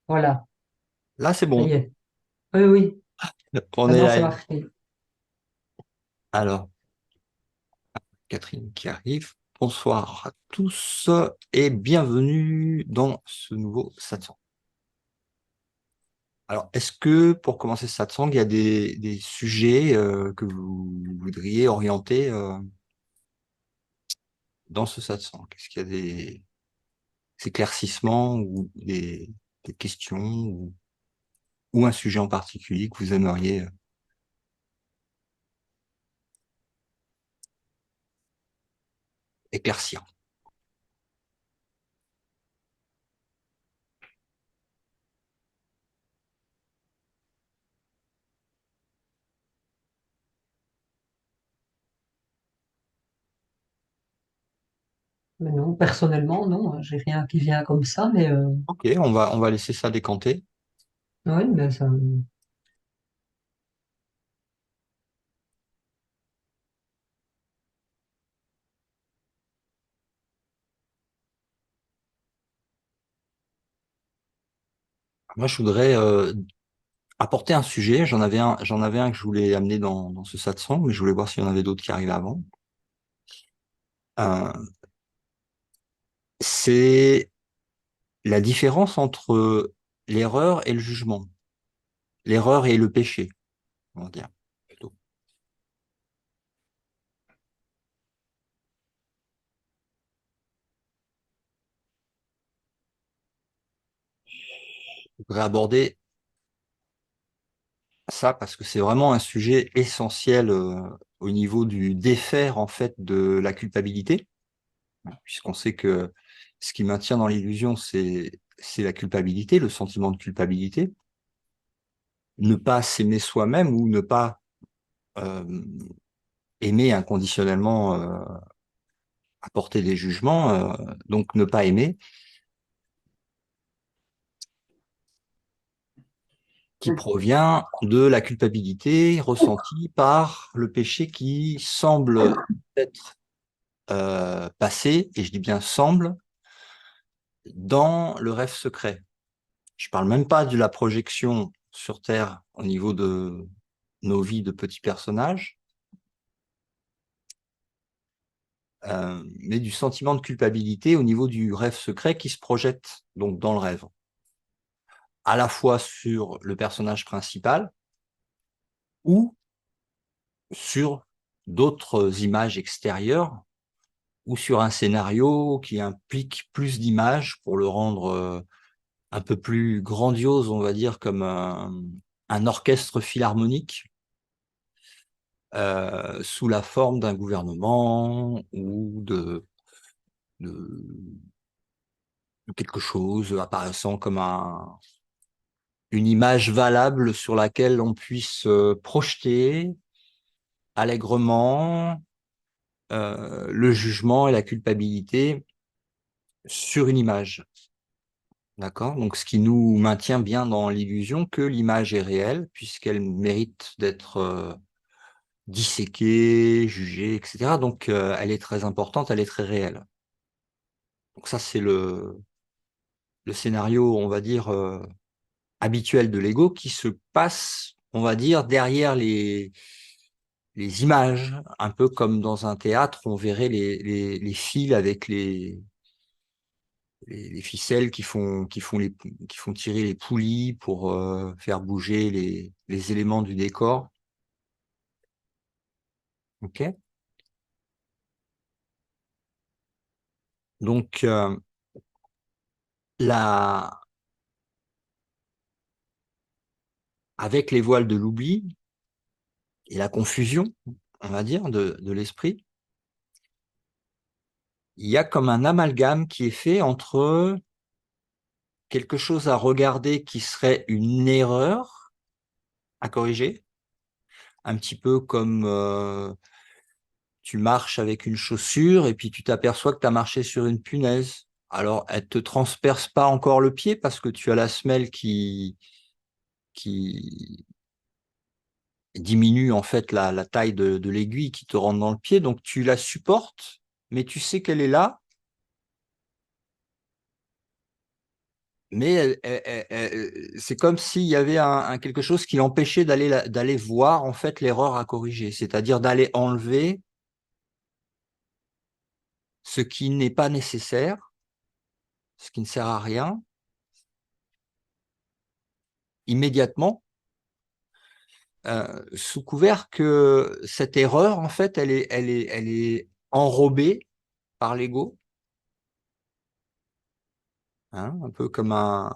Voilà, Là, c'est ça y bon. est. Oui, oui, On est maintenant c'est live. marqué. Alors, Catherine qui arrive. Bonsoir à tous et bienvenue dans ce nouveau satsang. Alors, est-ce que pour commencer ce satsang, il y a des sujets que vous voudriez orienter dans ce satsang? Est-ce qu'il y a des éclaircissements ou des questions ou un sujet en particulier que vous aimeriez éclaircir? Mais non, personnellement, non, j'ai rien qui vient comme ça, mais Ok, on va laisser ça décanter. oui, mais ça. Moi, je voudrais apporter un sujet. J'en avais un que je voulais amener dans ce satsang, mais je voulais voir s'il y en avait d'autres qui arrivaient avant. Euh, c'est la différence entre l'erreur et le jugement. L'erreur et le péché, on va dire, plutôt. Je voudrais aborder ça parce que c'est vraiment un sujet essentiel au niveau du défaire, en fait, de la culpabilité, puisqu'on sait que ce qui maintient dans l'illusion, c'est la culpabilité, le sentiment de culpabilité. Ne pas s'aimer soi-même ou ne pas euh, aimer inconditionnellement, apporter des jugements, donc ne pas aimer, qui provient de la culpabilité ressentie par le péché qui semble être passé, et je dis bien semble, dans le rêve secret. Je parle même pas de la projection sur Terre au niveau de nos vies de petits personnages, mais du sentiment de culpabilité au niveau du rêve secret qui se projette donc dans le rêve, à la fois sur le personnage principal ou sur d'autres images extérieures ou sur un scénario qui implique plus d'images pour le rendre un peu plus grandiose, on va dire, comme un orchestre philharmonique sous la forme d'un gouvernement ou de quelque chose apparaissant comme une image valable sur laquelle on puisse projeter allègrement le jugement et la culpabilité sur une image. D'accord? Donc, ce qui nous maintient bien dans l'illusion que l'image est réelle, puisqu'elle mérite d'être disséquée, jugée, etc. Donc, elle est très importante, elle est très réelle. Donc, ça, c'est le scénario, on va dire, habituel de l'ego qui se passe, on va dire, derrière les images, un peu comme dans un théâtre, on verrait les fils avec les ficelles qui font tirer les poulies pour faire bouger les éléments du décor. Ok. Donc, la, avec les voiles de l'oubli et la confusion, on va dire, de l'esprit, il y a comme un amalgame qui est fait entre quelque chose à regarder qui serait une erreur à corriger, un petit peu comme tu marches avec une chaussure et puis tu t'aperçois que tu as marché sur une punaise. Alors, elle te transperce pas encore le pied parce que tu as la semelle qui diminue en fait la taille de l'aiguille qui te rentre dans le pied. Donc, tu la supportes, mais tu sais qu'elle est là mais c'est comme s'il y avait quelque chose qui l'empêchait d'aller voir en fait l'erreur à corriger, c'est-à-dire d'aller enlever ce qui n'est pas nécessaire, ce qui ne sert à rien, immédiatement, sous couvert que cette erreur, en fait, elle est enrobée par l'ego, hein, un peu comme un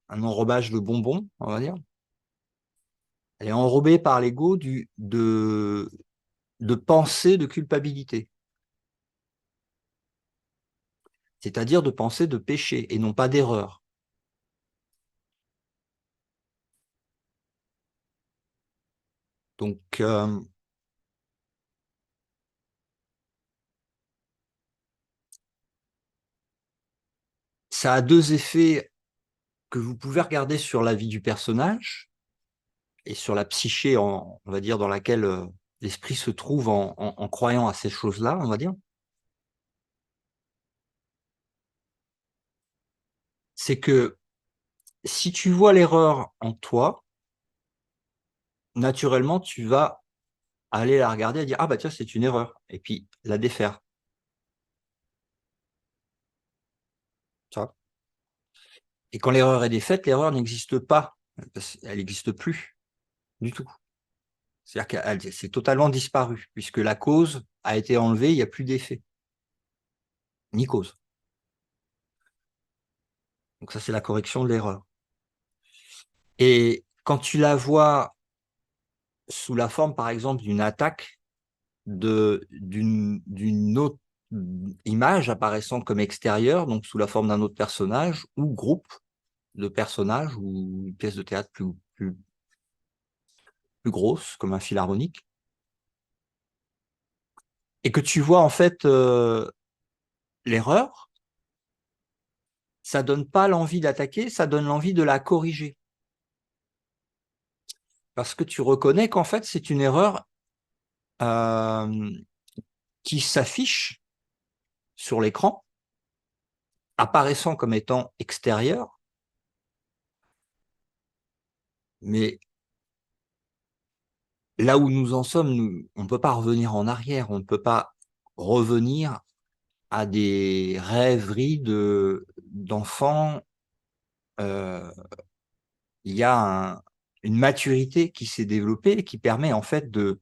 enrobage de bonbons, on va dire. Elle est enrobée par l'ego de pensée de culpabilité, c'est-à-dire de pensée de péché et non pas d'erreur. Donc, ça a deux effets que vous pouvez regarder sur la vie du personnage et sur la psyché, on va dire, dans laquelle l'esprit se trouve en croyant à ces choses-là, on va dire. C'est que si tu vois l'erreur en toi, naturellement, tu vas aller la regarder et dire, ah bah tiens, c'est une erreur, et puis la défaire. Tu vois. Et quand l'erreur est défaite, l'erreur n'existe pas, elle n'existe plus du tout. C'est-à-dire qu'elle c'est totalement disparu, puisque la cause a été enlevée, il n'y a plus d'effet, ni cause. Donc ça, c'est la correction de l'erreur. Et quand tu la vois sous la forme, par exemple, d'une attaque d'une autre image apparaissant comme extérieure, donc sous la forme d'un autre personnage ou groupe de personnages ou une pièce de théâtre plus grosse, comme un fil harmonique, et que tu vois en fait l'erreur, ça donne pas l'envie d'attaquer, ça donne l'envie de la corriger. Parce que tu reconnais qu'en fait, c'est une erreur euh, qui s'affiche sur l'écran, apparaissant comme étant extérieure, mais là où nous en sommes, on ne peut pas revenir en arrière, on ne peut pas revenir à des rêveries d'enfants. Euh, il y a une maturité qui s'est développée et qui permet en fait de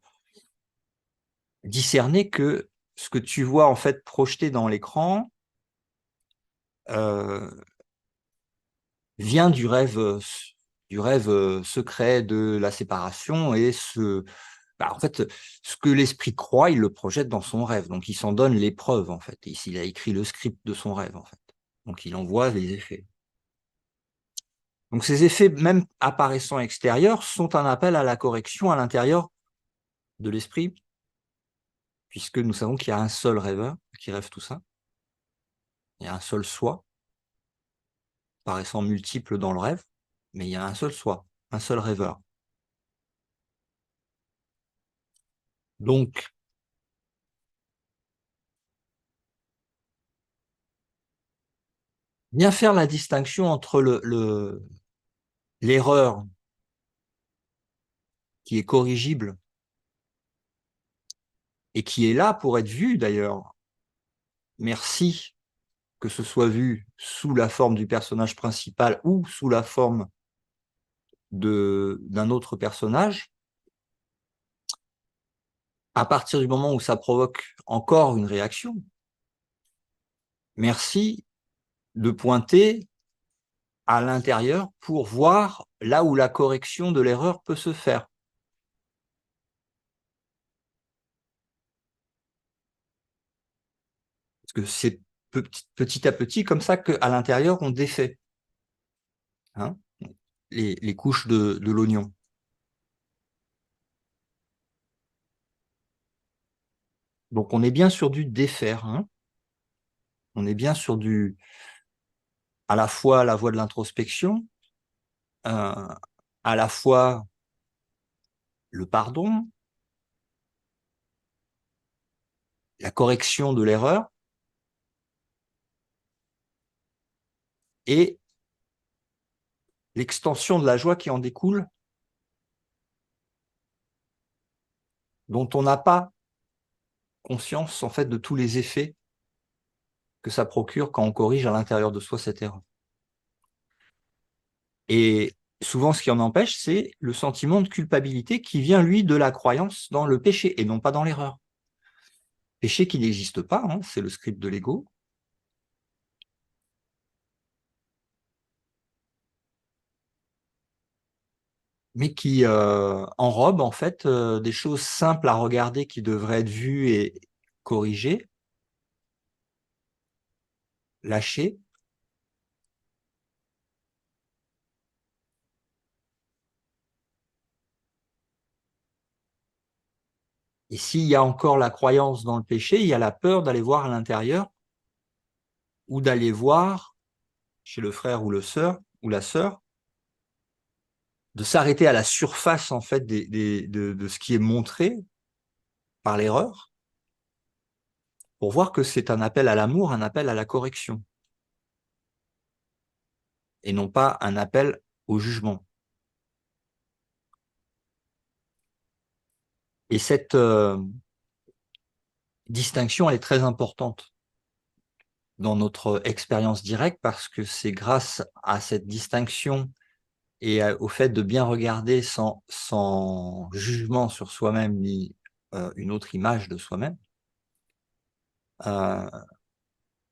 discerner que ce que tu vois en fait projeté dans l'écran euh, vient du rêve secret de la séparation et en fait, ce que l'esprit croit, il le projette dans son rêve. Donc, il s'en donne l'épreuve, en fait. Il a écrit le script de son rêve, en fait. Donc, il envoie les effets. Donc, ces effets, même apparaissant extérieurs, sont un appel à la correction à l'intérieur de l'esprit, puisque nous savons qu'il y a un seul rêveur qui rêve tout ça. Il y a un seul soi, paraissant multiple dans le rêve, mais il y a un seul soi, un seul rêveur. Donc, bien faire la distinction entre l'erreur qui est corrigible et qui est là pour être vue d'ailleurs. Merci que ce soit vu sous la forme du personnage principal ou sous la forme d'un autre personnage. À partir du moment où ça provoque encore une réaction, merci de pointer à l'intérieur pour voir là où la correction de l'erreur peut se faire. Parce que c'est petit à petit comme ça qu'à l'intérieur, on défait, hein, les couches de l'oignon. Donc, on est bien sur du défaire. Hein. On est bien sur à la fois la voie de l'introspection, euh, à la fois le pardon, la correction de l'erreur et l'extension de la joie qui en découle, dont on n'a pas conscience en fait de tous les effets que ça procure quand on corrige à l'intérieur de soi cette erreur. Et souvent, ce qui en empêche, c'est le sentiment de culpabilité qui vient, lui, de la croyance dans le péché et non pas dans l'erreur. Péché qui n'existe pas, hein, c'est le script de l'ego. Mais qui enrobe en fait des choses simples à regarder qui devraient être vues et corrigées, lâchées. Et s'il y a encore la croyance dans le péché, il y a la peur d'aller voir à l'intérieur ou d'aller voir chez le frère ou le sœur ou la sœur, de s'arrêter à la surface en fait de ce qui est montré par l'erreur, pour voir que c'est un appel à l'amour, un appel à la correction, et non pas un appel au jugement. Et cette distinction, elle est très importante dans notre expérience directe, parce que c'est grâce à cette distinction et au fait de bien regarder sans jugement sur soi-même ni une autre image de soi-même, euh,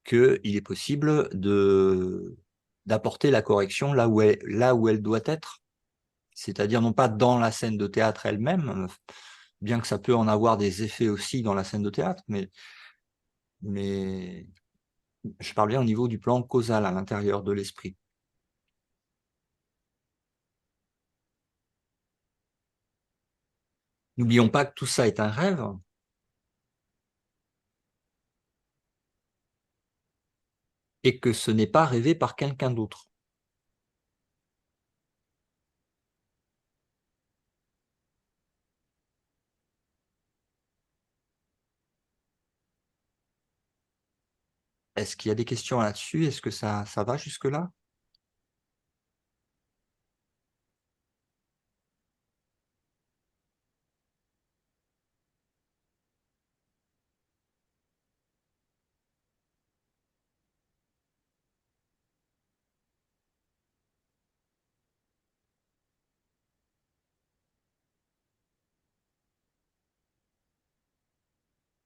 qu'il est possible d'apporter la correction là où elle doit être, c'est-à-dire non pas dans la scène de théâtre elle-même, bien que ça peut en avoir des effets aussi dans la scène de théâtre, mais je parle bien au niveau du plan causal à l'intérieur de l'esprit. N'oublions pas que tout ça est un rêve, et que ce n'est pas rêvé par quelqu'un d'autre. Est-ce qu'il y a des questions là-dessus? Est-ce que ça va jusque-là?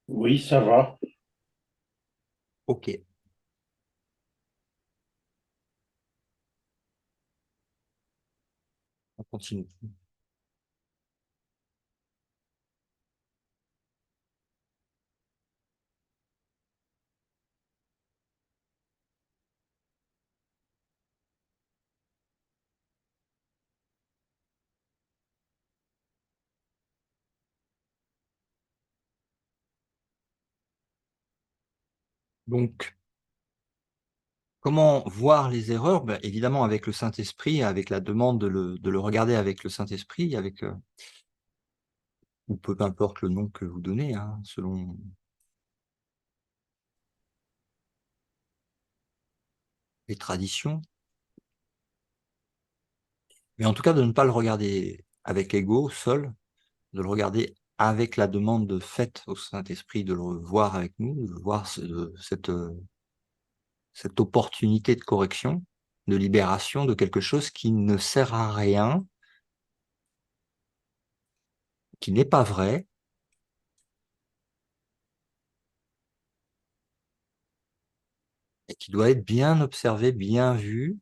Oui, ça va. Ok, on continue. Donc, comment voir les erreurs? Ben, évidemment, avec le Saint-Esprit, avec la demande de le regarder avec le Saint-Esprit, avec, ou peu importe le nom que vous donnez, hein, selon les traditions. Mais en tout cas, de ne pas le regarder avec l'ego seul, de le regarder avec la demande faite au Saint-Esprit de le voir avec nous, de voir cette opportunité de correction, de libération de quelque chose qui ne sert à rien, qui n'est pas vrai, et qui doit être bien observé, bien vu,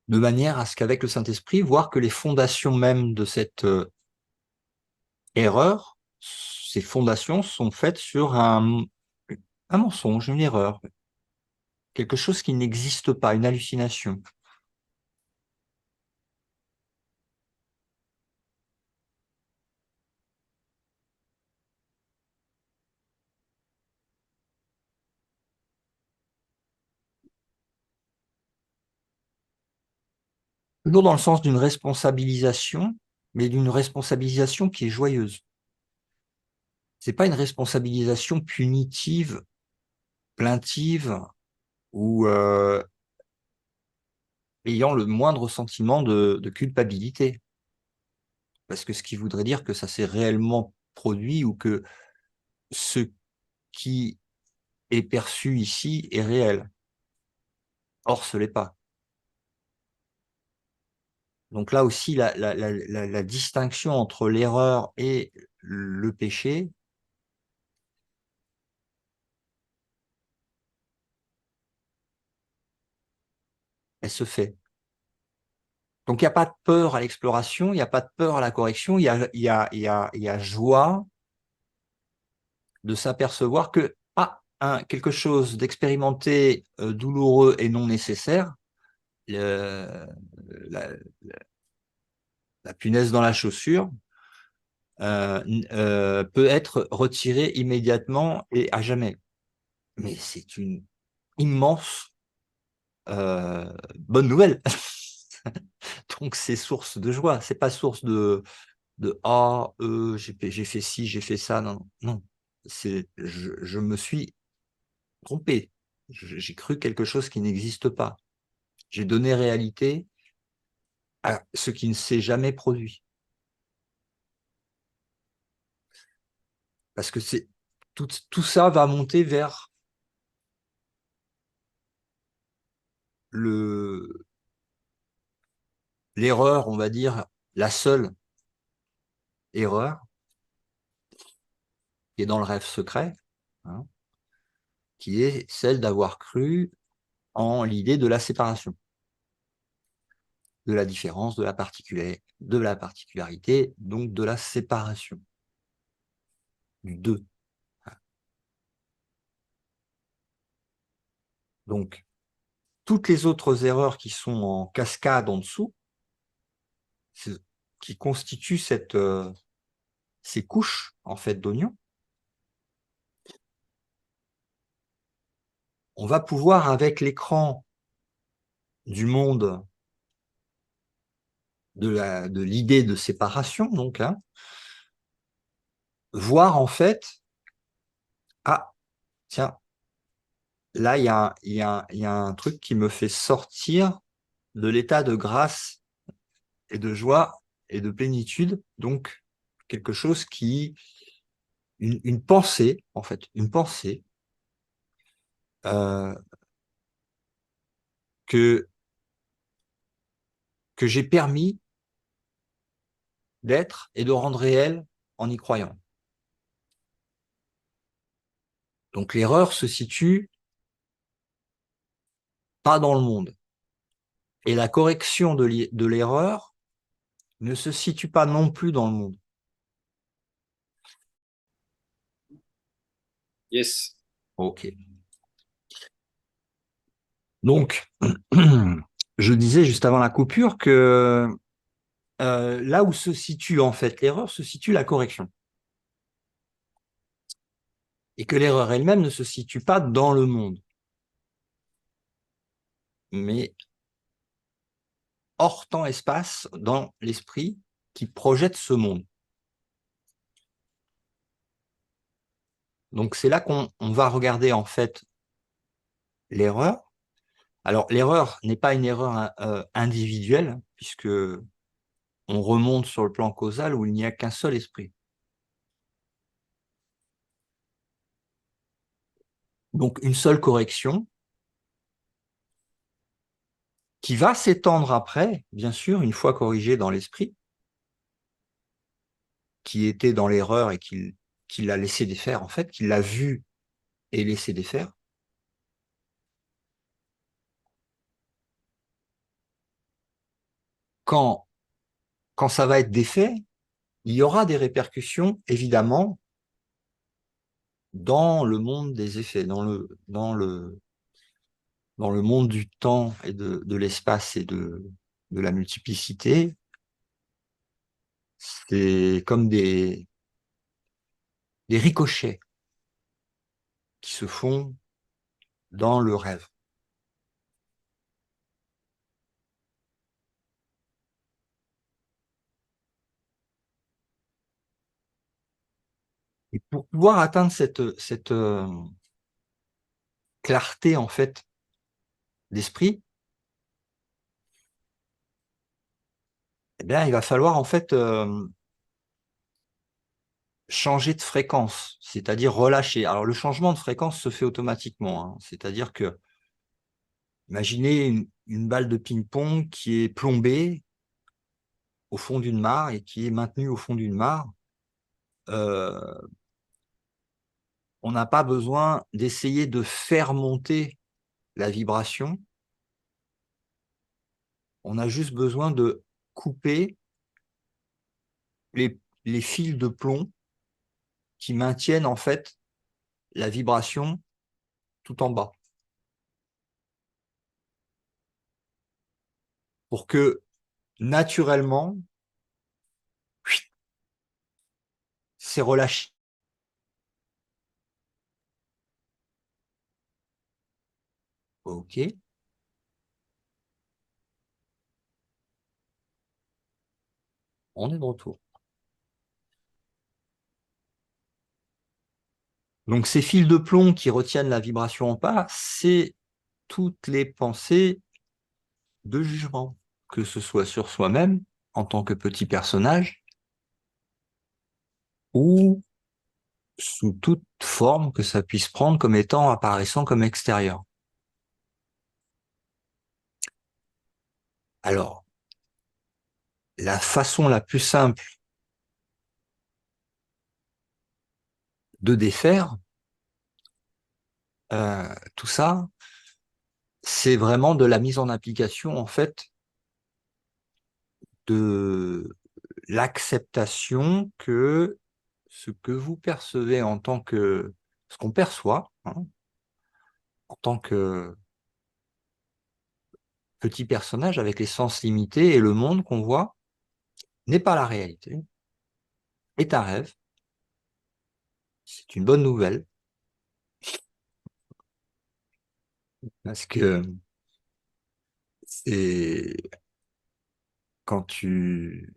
de manière à ce qu'avec le Saint-Esprit, voir que les fondations même de cette erreur, ces fondations sont faites sur un mensonge, une erreur, quelque chose qui n'existe pas, une hallucination. Toujours dans le sens d'une responsabilisation, mais d'une responsabilisation qui est joyeuse. C'est pas une responsabilisation punitive, plaintive ou ayant le moindre sentiment de culpabilité. Parce que ce qui voudrait dire que ça s'est réellement produit ou que ce qui est perçu ici est réel. Or, ce n'est pas. Donc là aussi, la distinction entre l'erreur et le péché, elle se fait. Donc il n'y a pas de peur à l'exploration, il n'y a pas de peur à la correction, il y a joie de s'apercevoir que quelque chose d'expérimenté, douloureux et non nécessaire, le- la, la punaise dans la chaussure, peut être retirée immédiatement et à jamais. Mais c'est une immense bonne nouvelle. Donc c'est source de joie, c'est pas source de ah j'ai fait ci, j'ai fait ça. Non, non. Je me suis trompé. J'ai cru quelque chose qui n'existe pas. J'ai donné réalité à ce qui ne s'est jamais produit. Parce que c'est tout ça va monter vers le l'erreur, on va dire, la seule erreur qui est dans le rêve secret, hein, qui est celle d'avoir cru en l'idée de la séparation, de la différence, de la particularité, donc de la séparation, du deux. Donc, toutes les autres erreurs qui sont en cascade en dessous, qui constituent ces couches en fait d'oignons, on va pouvoir, avec l'écran du monde de l'idée de séparation, donc, hein, voir en fait, ah, tiens, là, il y a un truc qui me fait sortir de l'état de grâce et de joie et de plénitude, donc quelque chose une pensée, en fait, une pensée euh, que, que j'ai permis d'être et de rendre réel en y croyant. Donc l'erreur se situe pas dans le monde. Et la correction de l'erreur ne se situe pas non plus dans le monde. Yes. Ok. Donc, je disais juste avant la coupure que là où se situe en fait l'erreur, se situe la correction. Et que l'erreur elle-même ne se situe pas dans le monde, mais hors temps-espace, dans l'esprit qui projette ce monde. Donc c'est là qu'on va regarder en fait l'erreur. Alors l'erreur n'est pas une erreur individuelle, puisque on remonte sur le plan causal où il n'y a qu'un seul esprit. Donc une seule correction qui va s'étendre après, bien sûr, une fois corrigée dans l'esprit, qui était dans l'erreur et qui l'a laissé défaire, en fait, qui l'a vu et laissé défaire. Quand, quand ça va être défait, il y aura des répercussions, évidemment, dans le monde des effets, dans le monde du temps et de l'espace et de la multiplicité. C'est comme des ricochets qui se font dans le rêve. Et pour pouvoir atteindre cette clarté, en fait, d'esprit, eh bien, il va falloir, en fait, changer de fréquence, c'est-à-dire relâcher. Alors, le changement de fréquence se fait automatiquement, hein. C'est-à-dire que, imaginez une balle de ping-pong qui est plombée au fond d'une mare et qui est maintenue au fond d'une mare. Euh, on n'a pas besoin d'essayer de faire monter la vibration. On a juste besoin de couper les fils de plomb qui maintiennent en fait la vibration tout en bas. Pour que naturellement, c'est relâché. Ok, on est de retour. Donc ces fils de plomb qui retiennent la vibration en bas, c'est toutes les pensées de jugement, que ce soit sur soi-même en tant que petit personnage ou sous toute forme que ça puisse prendre comme étant apparaissant comme extérieur. Alors, la façon la plus simple de défaire tout ça, c'est vraiment de la mise en application, en fait, de l'acceptation que ce que vous percevez en tant que ce qu'on perçoit, hein, en tant que petit personnage avec les sens limités et le monde qu'on voit n'est pas la réalité, est un rêve. C'est une bonne nouvelle parce que c'est quand tu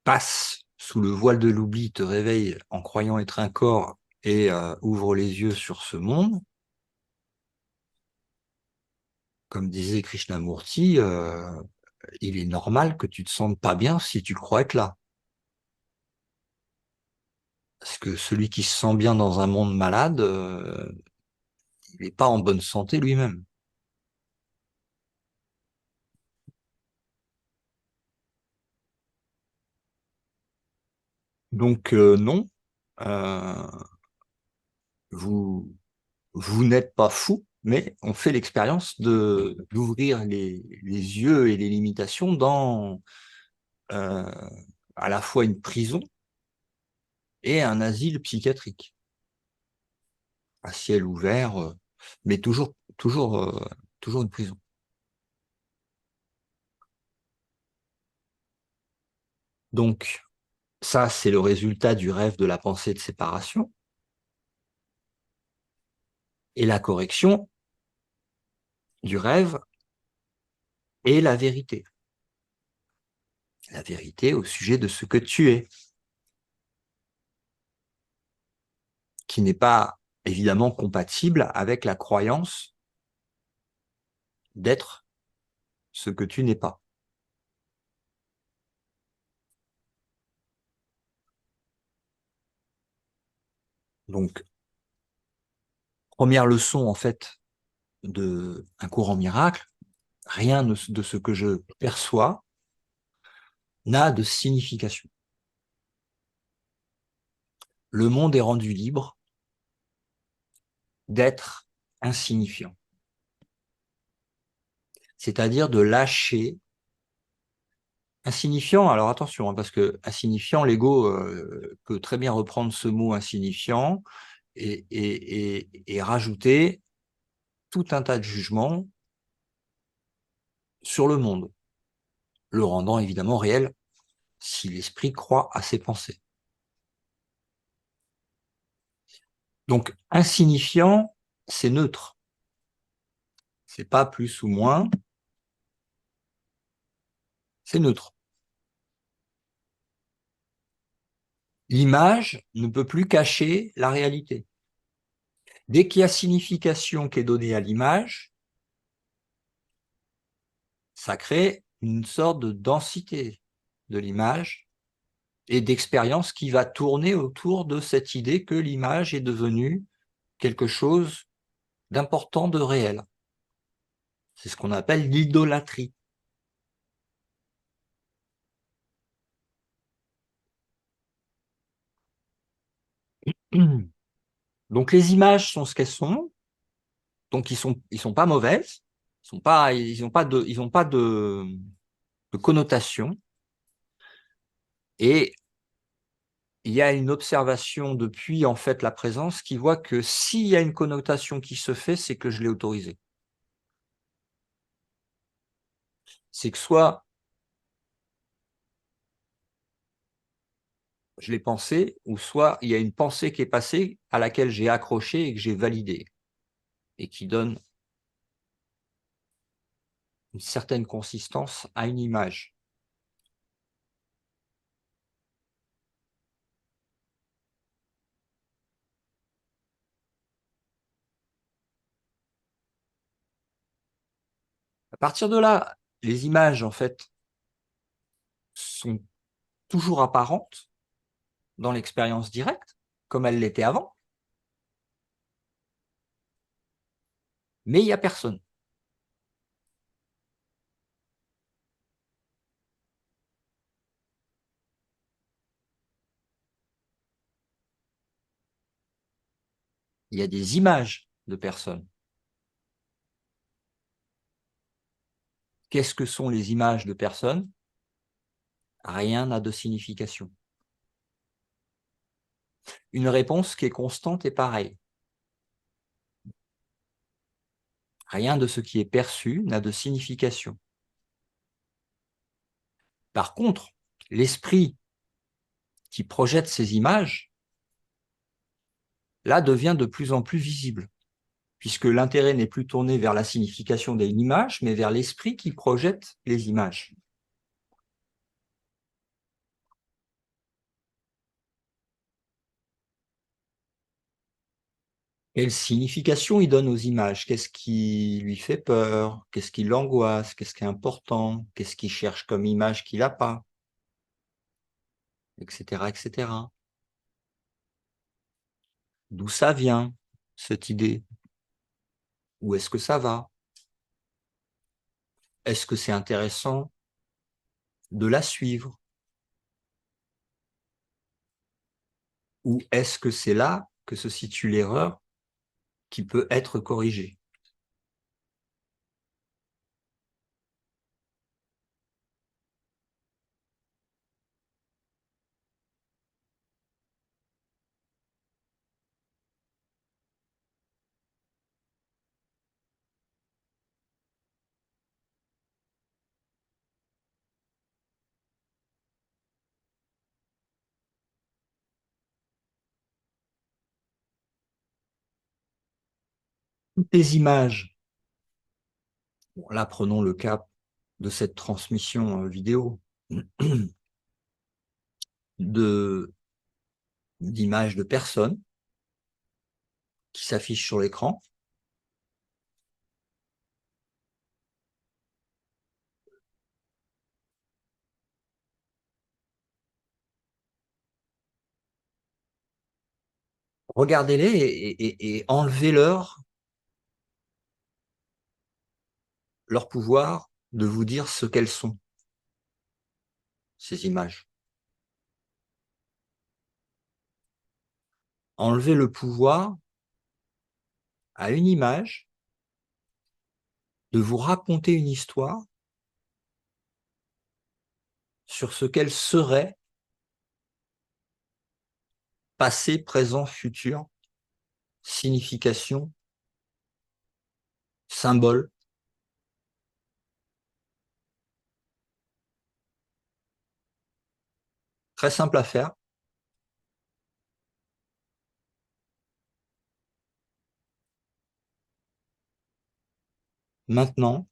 passes sous le voile de l'oubli, te réveilles en croyant être un corps et ouvre les yeux sur ce monde, comme disait Krishnamurti, il est normal que tu te sentes pas bien si tu crois être là. Parce que celui qui se sent bien dans un monde malade, il n'est pas en bonne santé lui-même. Donc non, euh, vous, vous n'êtes pas fou, mais on fait l'expérience d'ouvrir les yeux et les limitations dans euh, à la fois une prison et un asile psychiatrique, à ciel ouvert, mais toujours une prison. Donc, ça, c'est le résultat du rêve de la pensée de séparation. Et la correction du rêve est la vérité. La vérité au sujet de ce que tu es, qui n'est pas évidemment compatible avec la croyance d'être ce que tu n'es pas. Donc, première leçon, en fait, de un cours en miracle, rien de ce que je perçois n'a de signification. Le monde est rendu libre d'être insignifiant. C'est-à-dire de lâcher insignifiant. Alors attention, hein, parce que insignifiant, l'ego peut très bien reprendre ce mot insignifiant et rajouter tout un tas de jugements sur le monde, le rendant évidemment réel si l'esprit croit à ses pensées. Donc insignifiant, c'est neutre. C'est pas plus ou moins, c'est neutre. l'image ne peut plus cacher la réalité. Dès qu'il y a signification qui est donnée à l'image, ça crée une sorte de densité de l'image et d'expérience qui va tourner autour de cette idée que l'image est devenue quelque chose d'important, de réel. C'est ce qu'on appelle l'idolâtrie. Donc les images sont ce qu'elles sont, donc ils sont pas mauvaises, ils ont pas de connotation, et il y a une observation depuis en fait la présence qui voit que s'il y a une connotation qui se fait, c'est que je l'ai autorisée. C'est que soit je l'ai pensé, ou soit il y a une pensée qui est passée à laquelle j'ai accroché et que j'ai validé, et qui donne une certaine consistance à une image. À partir de là, les images, en fait, sont toujours apparentes dans l'expérience directe, comme elles l'étaient avant, mais il n'y a personne. Il y a des images de personnes. Qu'est-ce que sont les images de personnes? Rien n'a de signification. Une réponse qui est constante et pareille. Rien de ce qui est perçu n'a de signification. Par contre, l'esprit qui projette ces images, là, devient de plus en plus visible, puisque l'intérêt n'est plus tourné vers la signification d'une image, mais vers l'esprit qui projette les images. Quelle signification il donne aux images? Qu'est-ce qui lui fait peur? Qu'est-ce qui l'angoisse? Qu'est-ce qui est important? Qu'est-ce qu'il cherche comme image qu'il n'a pas? Etc., etc. D'où ça vient, cette idée? Où est-ce que ça va? Est-ce que c'est intéressant de la suivre? Ou est-ce que c'est là que se situe l'erreur qui peut être corrigée? Toutes les images, bon, là prenons le cas de cette transmission vidéo, d'images de personnes qui s'affichent sur l'écran. Regardez-les et enlevez-leur leur pouvoir de vous dire ce qu'elles sont, ces images. Enlevez le pouvoir à une image de vous raconter une histoire sur ce qu'elle serait, passé, présent, futur, signification, symbole. Très simple à faire. Maintenant,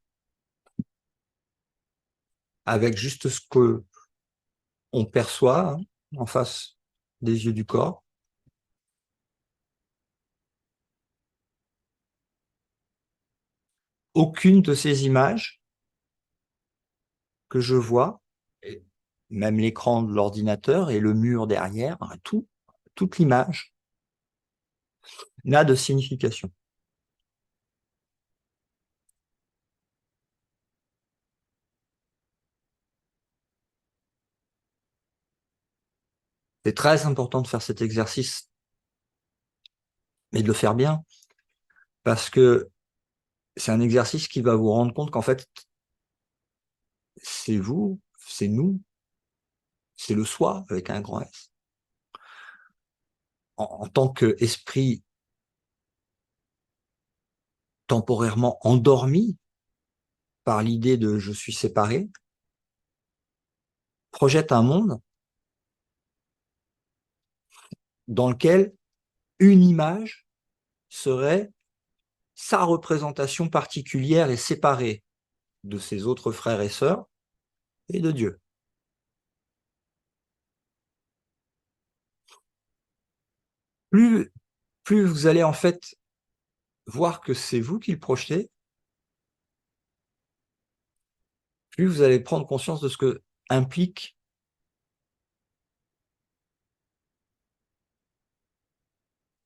avec juste ce que on perçoit en face des yeux du corps. Aucune de ces images que je vois, et même l'écran de l'ordinateur et le mur derrière, toute l'image n'a de signification. C'est très important de faire cet exercice, mais de le faire bien, parce que c'est un exercice qui va vous rendre compte qu'en fait, c'est vous, c'est nous, c'est le soi avec un grand S. En tant qu'esprit temporairement endormi par l'idée de je suis séparé, projette un monde dans lequel une image serait sa représentation particulière et séparée de ses autres frères et sœurs et de Dieu. Plus, plus vous allez en fait voir que c'est vous qui le projetez, plus vous allez prendre conscience de ce que implique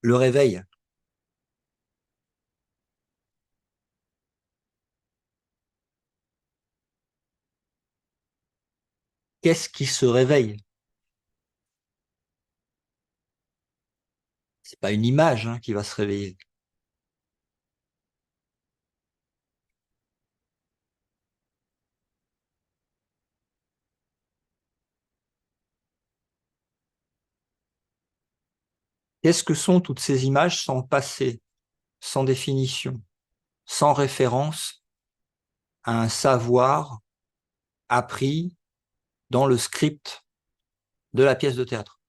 le réveil. Qu'est-ce qui se réveille? C'est pas une image qui va se réveiller. Qu'est-ce que sont toutes ces images sans passé, sans définition, sans référence à un savoir appris dans le script de la pièce de théâtre?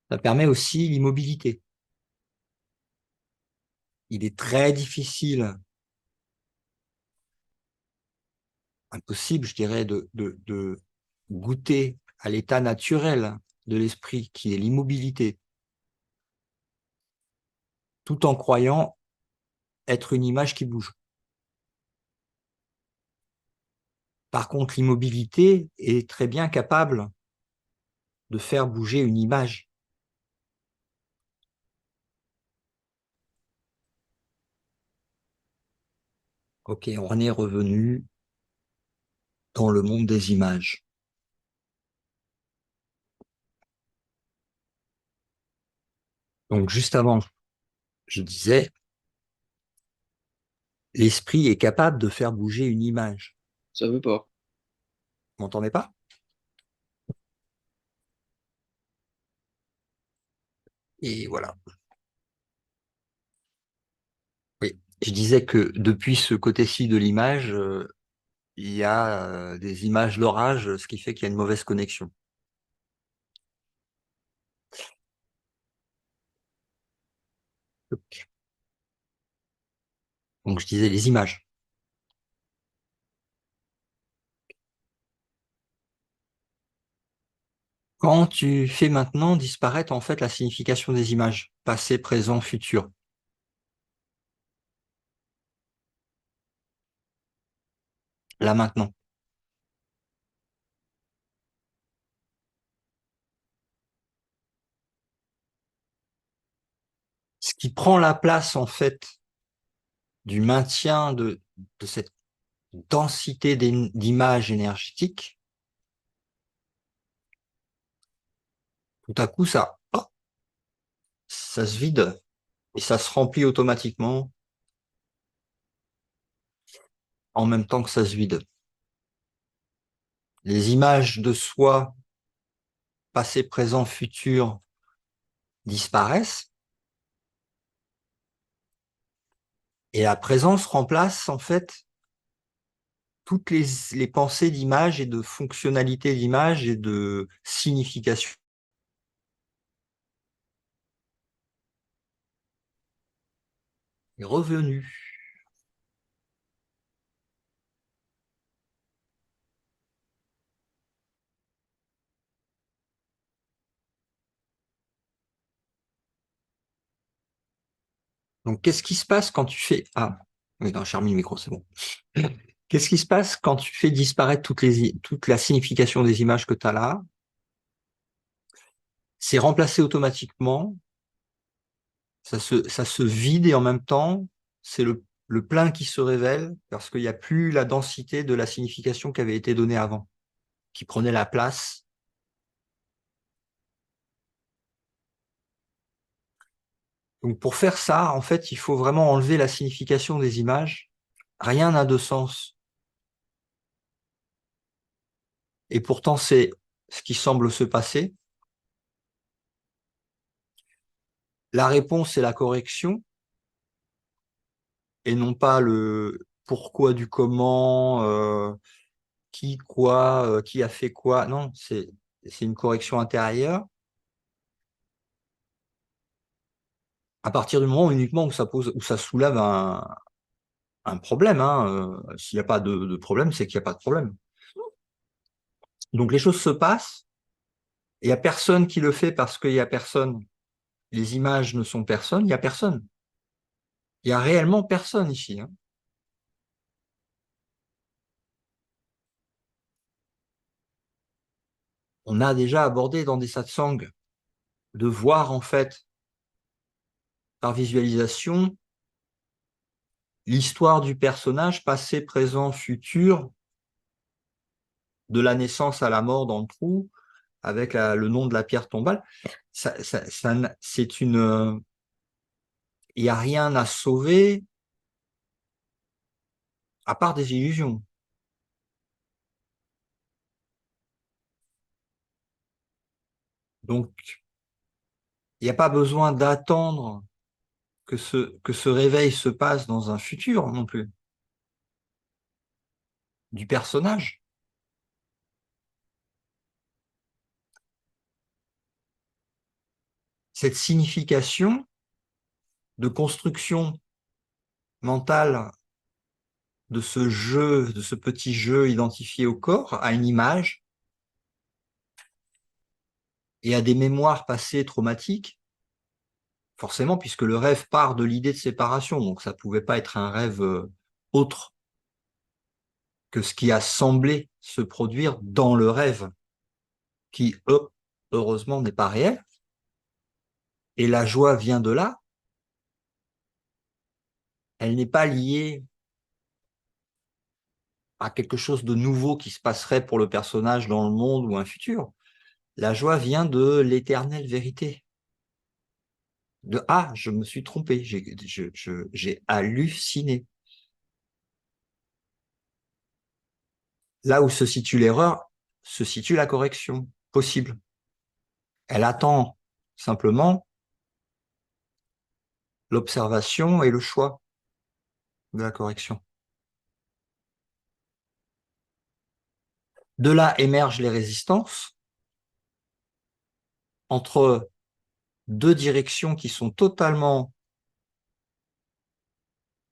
Ça permet aussi l'immobilité. Il est très difficile, impossible, je dirais, de goûter à l'état naturel de l'esprit, qui est l'immobilité, tout en croyant être une image qui bouge. Par contre, l'immobilité est très bien capable de faire bouger une image. Ok, on est revenu dans le monde des images. Donc, juste avant, je disais, l'esprit est capable de faire bouger une image. Ça veut pas. Vous m'entendez pas? Et voilà. Oui. Je disais que depuis ce côté-ci de l'image, il y a des images d'orage, ce qui fait qu'il y a une mauvaise connexion. Donc, je disais les images. Quand tu fais maintenant disparaître en fait la signification des images, passé, présent, futur, là maintenant. Ce qui prend la place, en fait, du maintien de cette densité d'images énergétiques, tout à coup, ça se vide et ça se remplit automatiquement en même temps que ça se vide. Les images de soi, passé, présent, futur, disparaissent et la présence remplace en fait toutes les pensées d'image et de fonctionnalité d'image et de signification est revenue. Donc, qu'est-ce qui se passe quand tu fais... Ah, oui, non, j'ai remis le micro, c'est bon. Qu'est-ce qui se passe quand tu fais disparaître toute la signification des images que tu as là? C'est remplacé automatiquement, ça se vide et en même temps, c'est le plein qui se révèle parce qu'il n'y a plus la densité de la signification qui avait été donnée avant, qui prenait la place. Donc pour faire ça, en fait, il faut vraiment enlever la signification des images. Rien n'a de sens. Et pourtant, c'est ce qui semble se passer. La réponse est la correction et non pas le pourquoi du comment, qui, quoi, qui a fait quoi. Non, c'est une correction intérieure. À partir du moment uniquement où où ça soulève un problème, hein, s'il n'y a pas de problème, c'est qu'il n'y a pas de problème. Donc les choses se passent, il n'y a personne qui le fait parce qu'il n'y a personne. Les images ne sont personne, il n'y a personne. Il n'y a réellement personne ici, hein. On a déjà abordé dans des satsangs de voir en fait par visualisation l'histoire du personnage, passé, présent, futur, de la naissance à la mort dans le trou, avec le nom de la pierre tombale. C'est une, il n'y a rien à sauver à part des illusions. Donc, il n'y a pas besoin d'attendre que ce réveil se passe dans un futur non plus, du personnage. Cette signification de construction mentale de ce jeu, de ce petit jeu identifié au corps, à une image et à des mémoires passées traumatiques, forcément, puisque le rêve part de l'idée de séparation, donc ça ne pouvait pas être un rêve autre que ce qui a semblé se produire dans le rêve, qui, heureusement, n'est pas réel. Et la joie vient de là. Elle n'est pas liée à quelque chose de nouveau qui se passerait pour le personnage dans le monde ou un futur. La joie vient de l'éternelle vérité. De ah, je me suis trompé, j'ai halluciné. Là où se situe l'erreur, se situe la correction possible. Elle attend simplement l'observation et le choix de la correction. De là émergent les résistances entre deux directions qui sont totalement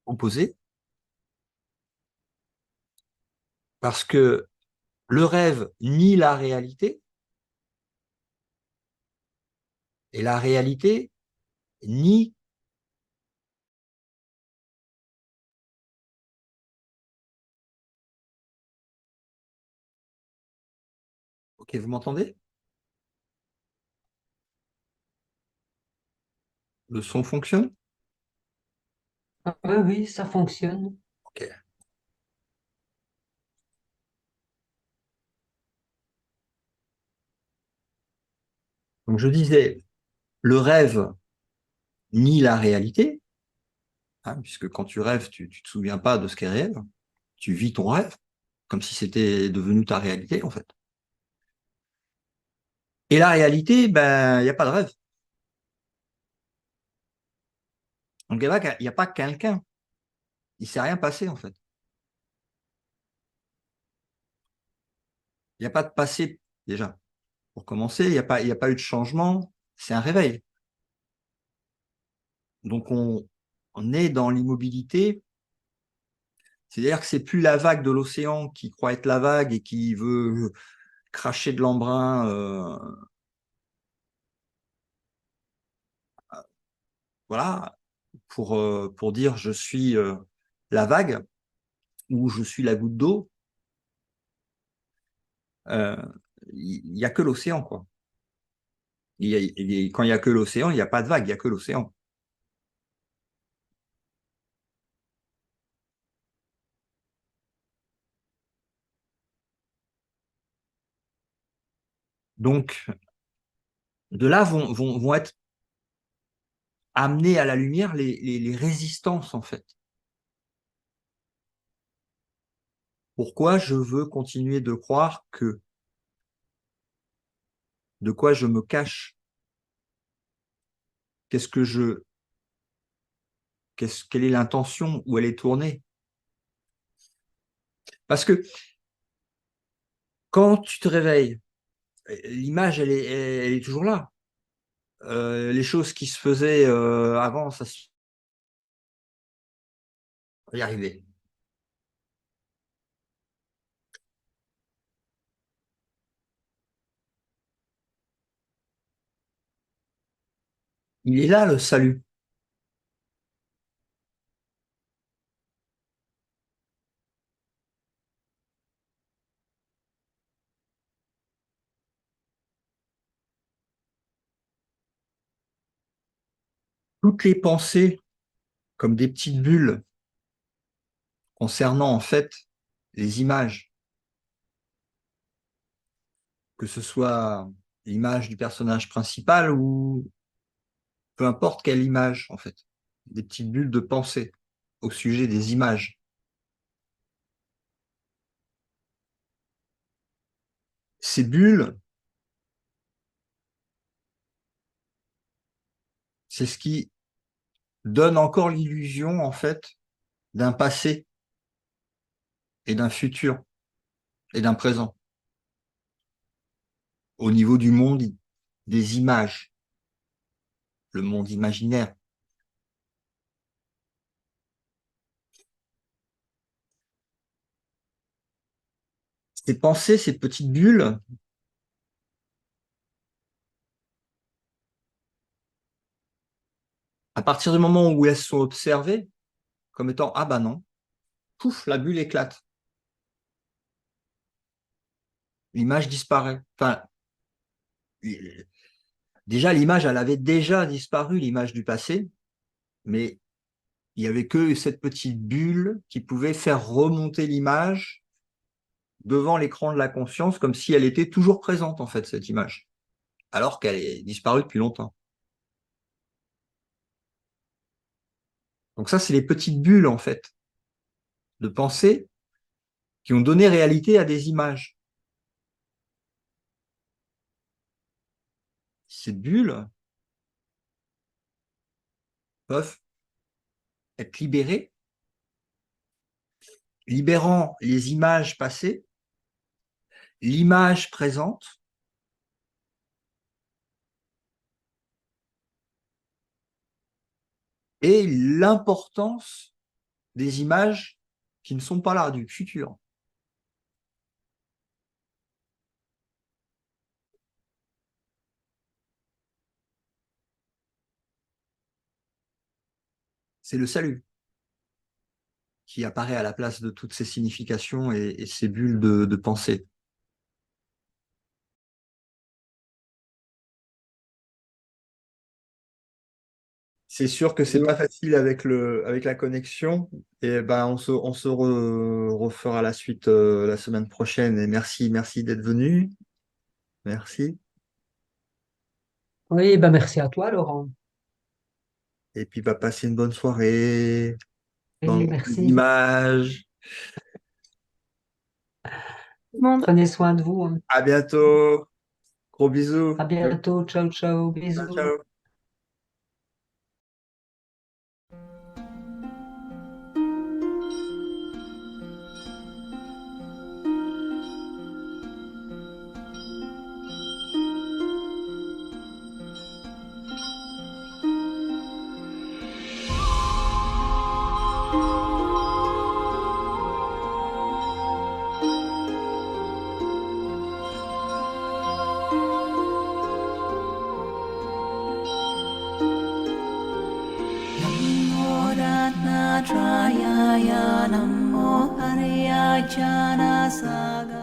opposées, parce que le rêve nie la réalité et la réalité nie Ok, vous m'entendez? Le son fonctionne? Ah, oui, oui, ça fonctionne. Ok. Donc je disais, le rêve nie la réalité, hein, puisque quand tu rêves, tu ne te souviens pas de ce qui est réel. Tu vis ton rêve, comme si c'était devenu ta réalité, en fait. Et la réalité, ben, il n'y a pas de rêve. Donc il n'y a pas quelqu'un. Il ne s'est rien passé, en fait. Il n'y a pas de passé, déjà. Pour commencer, il y a pas eu de changement. C'est un réveil. Donc on est dans l'immobilité. C'est-à-dire que c'est plus la vague de l'océan qui croit être la vague et qui veut cracher de l'embrun, voilà, pour dire je suis la vague ou je suis la goutte d'eau. Euh, il n'y a que l'océan, quoi. Quand il y a que l'océan, il n'y a pas de vague, il y a que l'océan. Donc, de là vont être amenées à la lumière les résistances, en fait. Pourquoi je veux continuer de croire que, de quoi je me cache, qu'est-ce que je, quelle est l'intention, où elle est tournée. Parce que quand tu te réveilles, l'image, elle est toujours là. Les choses qui se faisaient avant, ça se y arriver. Il est là, le salut. Toutes les pensées, comme des petites bulles, concernant en fait les images, que ce soit l'image du personnage principal ou peu importe quelle image, en fait. Des petites bulles de pensée au sujet des images. Ces bulles, c'est ce qui donne encore l'illusion, en fait, d'un passé et d'un futur et d'un présent au niveau du monde des images, le monde imaginaire. Ces pensées, ces petites bulles, à partir du moment où elles sont observées comme étant ah bah non, pouf, la bulle éclate, l'image disparaît. Enfin, déjà l'image, elle avait déjà disparu, l'image du passé, mais il n'y avait que cette petite bulle qui pouvait faire remonter l'image devant l'écran de la conscience comme si elle était toujours présente en fait cette image, alors qu'elle est disparue depuis longtemps. Donc ça, c'est les petites bulles en fait de pensée qui ont donné réalité à des images. Ces bulles peuvent être libérées, libérant les images passées, l'image présente et l'importance des images qui ne sont pas là, du futur. C'est le salut qui apparaît à la place de toutes ces significations et ces bulles de pensée. c'est sûr que c'est pas facile avec la connexion. Et ben, refera la suite la semaine prochaine. Et merci d'être venu. Merci. Oui, ben merci à toi, Laurent. Et puis, bah, passez une bonne soirée dans Et les merci. images. Monde. Prenez soin de vous, hein. À bientôt. Gros bisous. À bientôt. Ciao, ciao. Ciao, Bisous. ciao. Ratnatrayaya Namo Hariya Jana Saga